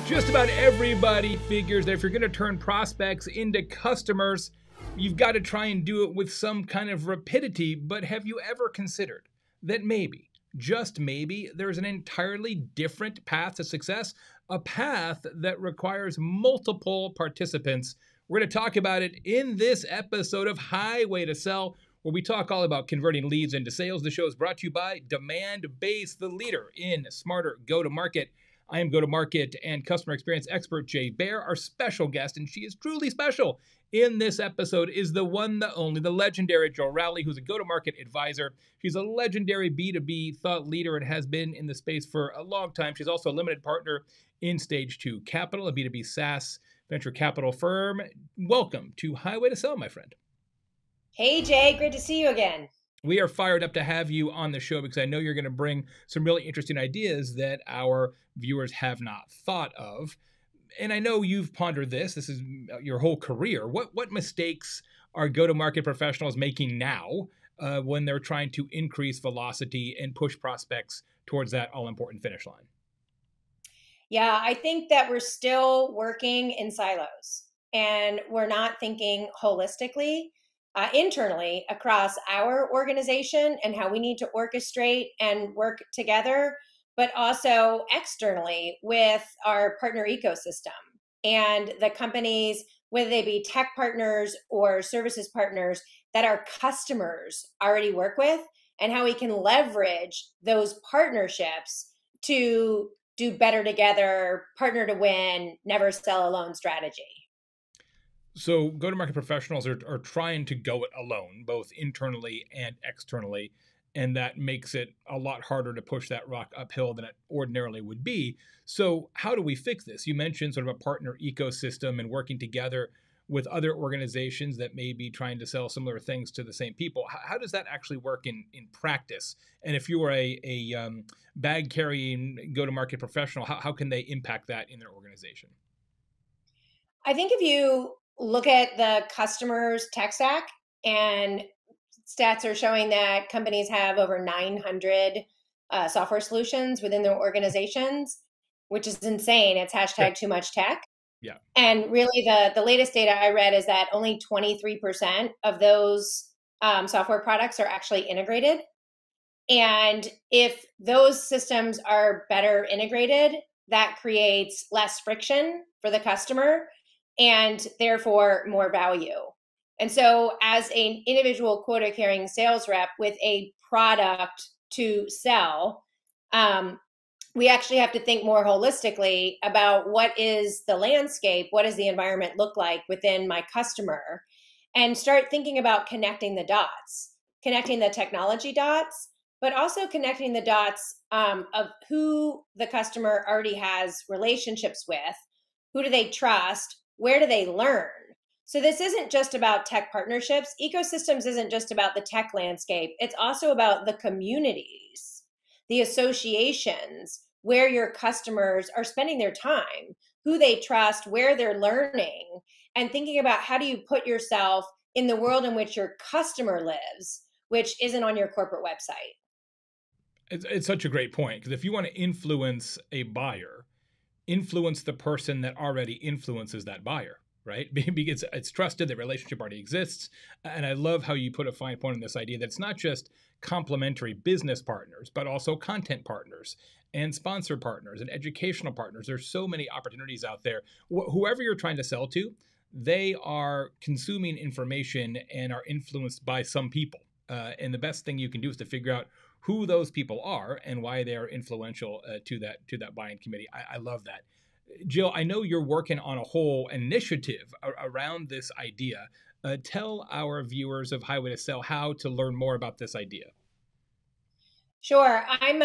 Just about everybody figures that if you're going to turn prospects into customers, you've got to try and do it with some kind of rapidity. But have you ever considered that maybe, just maybe, there's an entirely different path to success, a path that requires multiple participants? We're going to talk about it in this episode of Highway to Sell, where we talk all about converting leads into sales. The show is brought to you by Demandbase, the leader in smarter go-to-market. I am go-to-market and customer experience expert Jay Baer. Our special guest, and she is truly special in this episode, is the one, the only, the legendary Rowley, who's a go-to-market advisor. She's a legendary B2B thought leader and has been in the space for a long time. She's also a limited partner in Stage 2 Capital, a B2B SaaS venture capital firm. Welcome to Highway to Sell, my friend. Hey, Jay. Great to see you again. We are fired up to have you on the show because I know you're going to bring some really interesting ideas that our viewers have not thought of. And I know you've pondered this. This is your whole career. What mistakes are go-to-market professionals making now when they're trying to increase velocity and push prospects towards that all-important finish line? Yeah, I think that we're still working in silos and we're not thinking holistically. Internally across our organization and how we need to orchestrate and work together, but also externally with our partner ecosystem and the companies, whether they be tech partners or services partners that our customers already work with, and how we can leverage those partnerships to do better together, partner to win, never sell alone strategy. So go-to-market professionals are trying to go it alone, both internally and externally, and that makes it a lot harder to push that rock uphill than it ordinarily would be. So how do we fix this? You mentioned sort of a partner ecosystem and working together with other organizations that may be trying to sell similar things to the same people. How does that actually work in practice? And if you were a bag-carrying go-to-market professional, how can they impact that in their organization? I think if you look at the customer's tech stack, and stats are showing that companies have over 900 software solutions within their organizations, which is insane. It's hashtag too much tech. Yeah. And really the latest data I read is that only 23% of those software products are actually integrated. And if those systems are better integrated, that creates less friction for the customer and therefore more value. And so as an individual quota carrying sales rep with a product to sell, we actually have to think more holistically about what is the landscape, what does the environment look like within my customer, and start thinking about connecting the dots, connecting the technology dots, but also connecting the dots of who the customer already has relationships with, who do they trust, where do they learn? So this isn't just about tech partnerships. Ecosystems isn't just about the tech landscape. It's also about the communities, the associations, where your customers are spending their time, who they trust, where they're learning, and thinking about how do you put yourself in the world in which your customer lives, which isn't on your corporate website. It's such a great point, because if you want to influence a buyer, influence the person that already influences that buyer, right? Because it's trusted, the relationship already exists. And I love how you put a fine point on this idea that it's not just complementary business partners, but also content partners and sponsor partners and educational partners. There's so many opportunities out there. Whoever you're trying to sell to, they are consuming information and are influenced by some people. And the best thing you can do is to figure out who those people are and why they are influential to that buying committee. I love that. Jill, I know you're working on a whole initiative around this idea. Tell our viewers of Highway to Sell how to learn more about this idea. Sure. I'm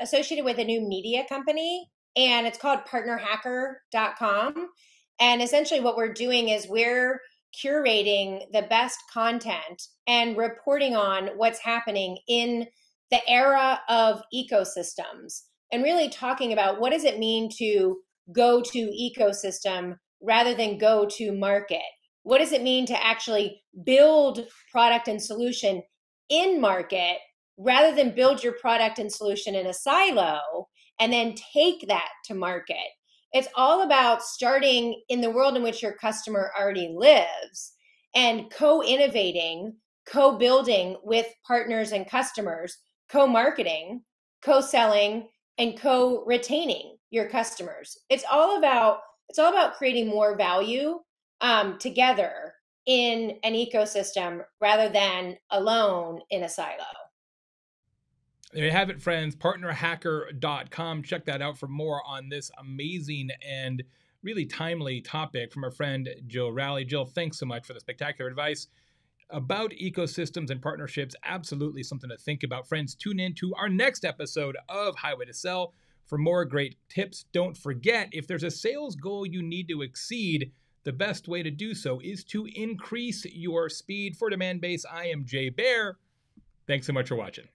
associated with a new media company, and it's called partnerhacker.com. And essentially what we're doing is we're curating the best content and reporting on what's happening in the era of ecosystems, and really talking about what does it mean to go to ecosystem rather than go to market. What does it mean to actually build product and solution in market rather than build your product and solution in a silo and then take that to market? It's all about starting in the world in which your customer already lives and co-innovating, co-building with partners and customers, co-marketing, co-selling, and co-retaining your customers. It's all about creating more value together in an ecosystem rather than alone in a silo. There you have it, friends. Partnerhacker.com. Check that out for more on this amazing and really timely topic from our friend Jill Rowley. Jill, thanks so much for the spectacular advice about ecosystems and partnerships. Absolutely something to think about. Friends, tune in to our next episode of Highway to Sell for more great tips. Don't forget, if there's a sales goal you need to exceed, the best way to do so is to increase your speed. For Demandbase, I am Jay Baer. Thanks so much for watching.